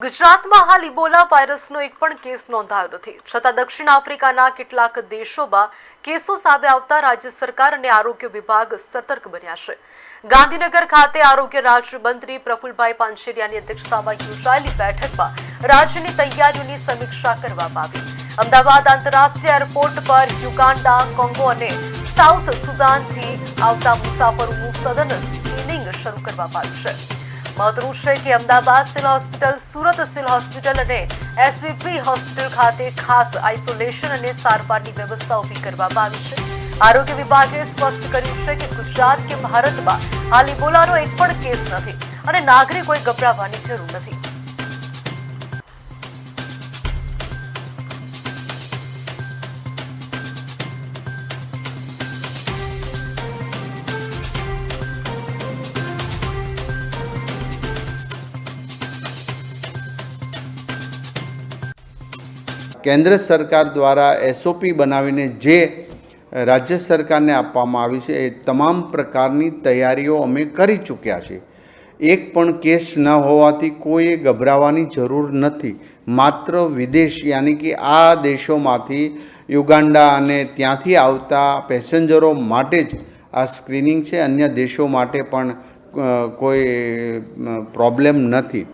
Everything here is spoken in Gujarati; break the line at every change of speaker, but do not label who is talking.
ગુજરાતમાં હાલ ઇબોલા વાયરસનો એક પણ કેસ નોંધાયો નથી, છતાં દક્ષિણ આફ્રિકાના કેટલાક દેશોમાં કેસો સામે આવતા રાજ્ય સરકાર અને આરોગ્ય વિભાગ સતર્ક બન્યા છે. ગાંધીનગર ખાતે આરોગ્ય રાજ્યમંત્રી પ્રફુલભાઈ પાનસેરિયાની અધ્યક્ષતામાં યોજાયેલી બેઠકમાં રાજ્યની તૈયારીઓની સમીક્ષા કરવામાં આવી. અમદાવાદ આંતરરાષ્ટ્રીય એરપોર્ટ પર યુગાન્ડા, કોંગો અને સાઉથ સુદાનથી આવતા મુસાફરોનું સઘન સ્ક્રીનિંગ શરૂ કરવામાં આવ્યું છે. મહત્વનું છે કે Ahmedabad civil hospital, Surat civil hospital અને એસવીપી હોસ્પિટલ ખાતે ખાસ આઇસોલેશન અને સારવારની વ્યવસ્થા ઊભી કરવામાં આવી છે. આરોગ્ય વિભાગે સ્પષ્ટ કર્યું છે કે ગુજરાત કે ભારતમાં હાલ ઇબોલાનો એક પણ કેસ નથી અને નાગરિકોએ ગભરાવાની જરૂર નથી.
કેન્દ્ર સરકાર દ્વારા એસઓપી બનાવીને જે રાજ્ય સરકારને આપવામાં આવી છે એ તમામ પ્રકારની તૈયારીઓ અમે કરી ચૂક્યા છીએ. એક પણ કેસ ન હોવાથી કોઈએ ગભરાવાની જરૂર નથી. માત્ર વિદેશ યાની કે આ દેશોમાંથી યુગાન્ડા અને ત્યાંથી આવતા પેસેન્જરો માટે જ આ સ્ક્રીનિંગ છે. અન્ય દેશો માટે પણ કોઈ પ્રોબ્લેમ નથી.